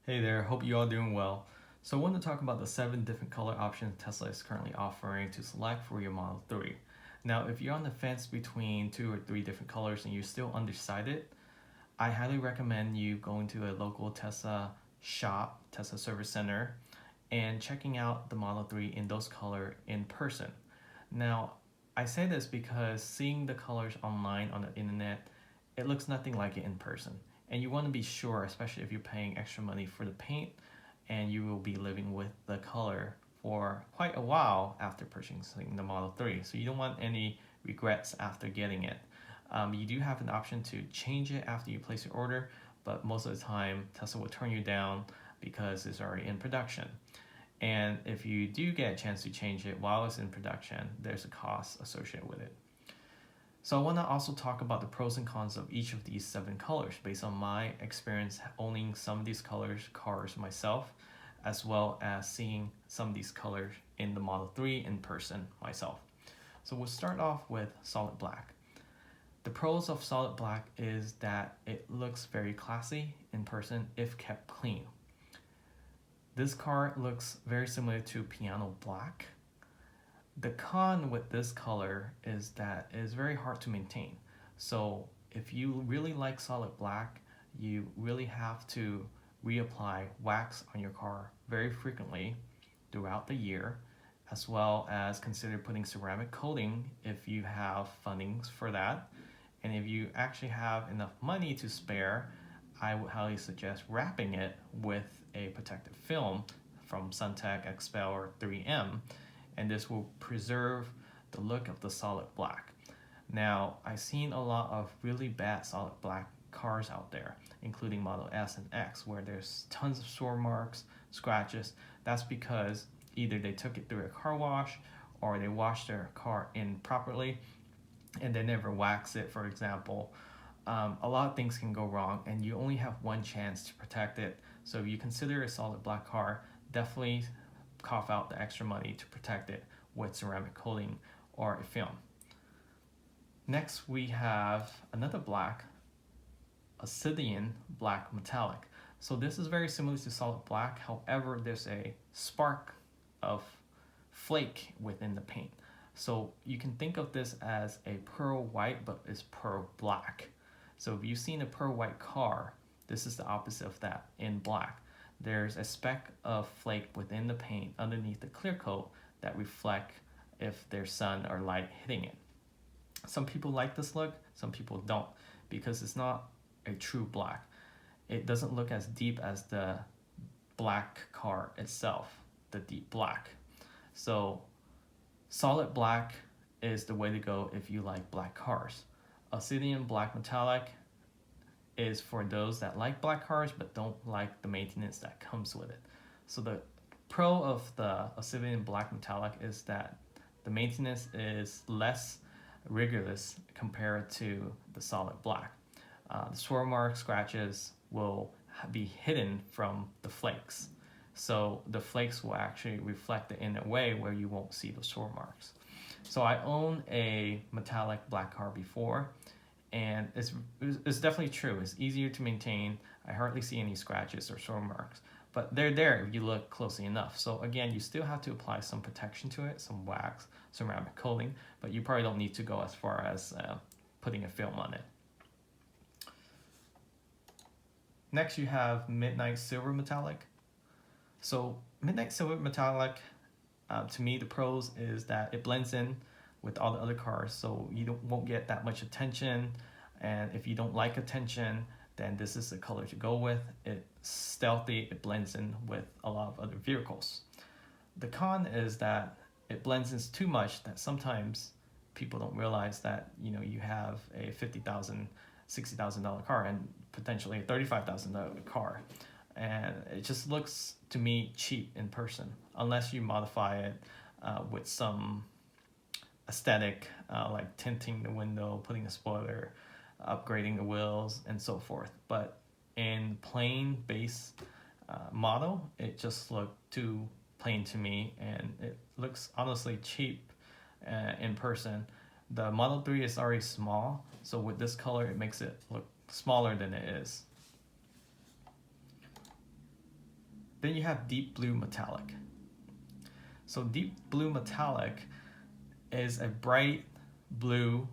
Hey there, hope you all doing well. So I want to talk about the 7 different color options Tesla is currently offering to select for your Model 3. Now, if you're on the fence between 2 or 3 different colors and you're still undecided, I highly recommend you going to a local Tesla shop, Tesla service center, and checking out the Model 3 in those colors in person. Now, I say this because seeing the colors online on the internet, it looks nothing like it in person. And you want to be sure, especially if you're paying extra money for the paint and you will be living with the color for quite a while after purchasing the Model 3. So you don't want any regrets after getting it. You do have an option to change it after you place your order, but most of the time Tesla will turn you down because it's already in production. And if you do get a chance to change it while it's in production, there's a cost associated with it. So I want to also talk about the pros and cons of each of these 7 colors based on my experience owning some of these cars myself, as well as seeing some of these colors in the Model 3 in person myself. So we'll start off with solid black. The pros of solid black is that it looks very classy in person if kept clean. This car looks very similar to piano black. The con with this color is that it is very hard to maintain. So if you really like solid black, you really have to reapply wax on your car very frequently throughout the year, as well as consider putting ceramic coating if you have fundings for that. And if you actually have enough money to spare, I would highly suggest wrapping it with a protective film from Suntech, Expel, or 3M, and this will preserve the look of the solid black. Now, I've seen a lot of really bad solid black cars out there, including Model S and X, where there's tons of swirl marks, scratches. That's because either they took it through a car wash or they washed their car in properly and they never wax it, for example. A lot of things can go wrong and you only have one chance to protect it. So if you consider a solid black car, definitely cough out the extra money to protect it with ceramic coating or a film. Next, we have another black, Obsidian Black Metallic. So this is very similar to solid black, however, there's a spark of flake within the paint. So you can think of this as a pearl white, but it's pearl black. So if you've seen a pearl white car, this is the opposite of that in black. There's a speck of flake within the paint underneath the clear coat that reflect if there's sun or light hitting it. Some people like this look, some people don't, because it's not a true black. It doesn't look as deep as the black car itself, the deep black. So solid black is the way to go if you like black cars. Obsidian Black Metallic is for those that like black cars but don't like the maintenance that comes with it. So the pro of the Obsidian Black Metallic is that the maintenance is less rigorous compared to the solid black. The swirl mark scratches will be hidden from the flakes. So the flakes will actually reflect it in a way where you won't see the swirl marks. So I own a metallic black car before, and it's definitely true. It's easier to maintain. I hardly see any scratches or swirl marks, but they're there if you look closely enough. So again, you still have to apply some protection to it, some wax, ceramic coating, but you probably don't need to go as far as putting a film on it. Next, you have Midnight Silver Metallic. So Midnight Silver Metallic, to me, the pros is that it blends in with all the other cars, so you won't get that much attention. And if you don't like attention, then this is the color to go with. It's stealthy, it blends in with a lot of other vehicles. The con is that it blends in too much that sometimes people don't realize that you have a $50,000, $60,000 car and potentially a $35,000 car. And it just looks to me cheap in person unless you modify it with some aesthetic like tinting the window, putting a spoiler, upgrading the wheels, and so forth. But in plain base model, it just looked too plain to me, and it looks honestly cheap in person. The Model 3 is already small, so with this color it makes it look smaller than it is. Then you have deep blue metallic. So deep blue metallic is a bright blue,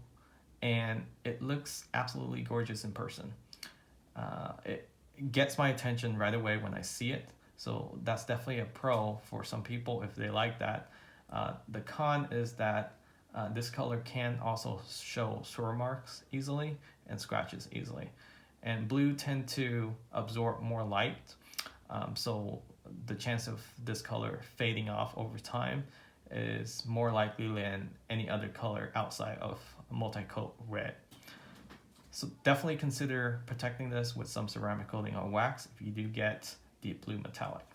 and it looks absolutely gorgeous in person. It gets my attention right away when I see it. So that's definitely a pro for some people if they like that. The con is that this color can also show swirl marks easily and scratches easily. And blue tend to absorb more light, so the chance of this color fading off over time is more likely than any other color outside of multi-coat red. So definitely consider protecting this with some ceramic coating or wax if you do get deep blue metallic.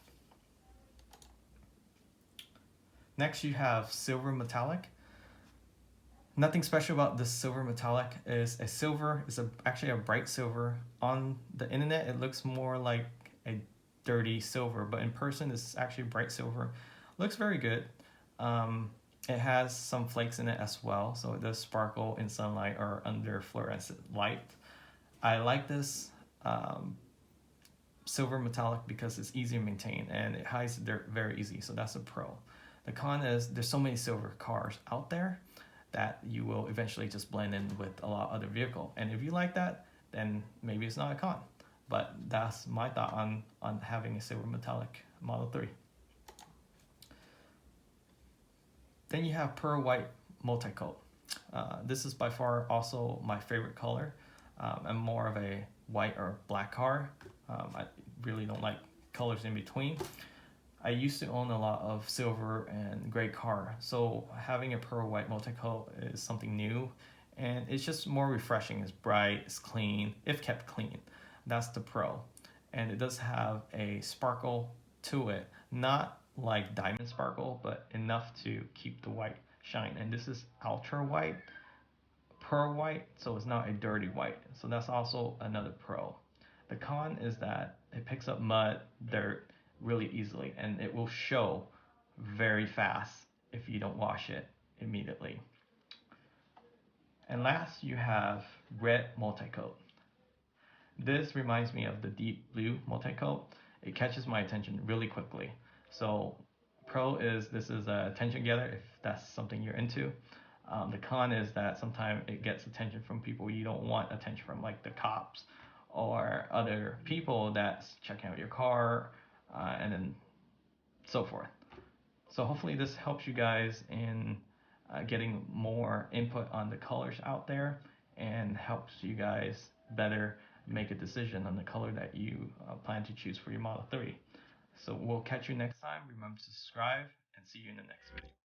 Next you have silver metallic. Nothing special about this silver metallic. Is a silver is actually a bright silver. On the internet it looks more like a dirty silver, but in person it's actually bright silver. Looks very good. It has some flakes in it as well, so it does sparkle in sunlight or under fluorescent light. I like this silver metallic because it's easy to maintain and it hides dirt very easy, so that's a pro. The con is there's so many silver cars out there that you will eventually just blend in with a lot of other vehicle. And if you like that, then maybe it's not a con. But that's my thought on having a silver metallic Model 3. Then you have pearl white multicoat. This is by far also my favorite color. I'm more of a white or black car. I really don't like colors in between. I used to own a lot of silver and gray car, so having a pearl white multicoat is something new, and it's just more refreshing. It's bright, it's clean, if kept clean. That's the pro. And it does have a sparkle to it, not like diamond sparkle, but enough to keep the white shine. And this is ultra white, pearl white, so it's not a dirty white. So that's also another pro. The con is that it picks up mud, dirt really easily, and it will show very fast if you don't wash it immediately. And last, you have red multicoat. This reminds me of the deep blue multicoat. It catches my attention really quickly. So pro is this is a attention getter if that's something you're into. The con is that sometimes it gets attention from people you don't want attention from, like the cops or other people that's checking out your car, and then so forth. So hopefully this helps you guys in getting more input on the colors out there and helps you guys better make a decision on the color that you plan to choose for your Model 3. So we'll catch you next time. Remember to subscribe and see you in the next video.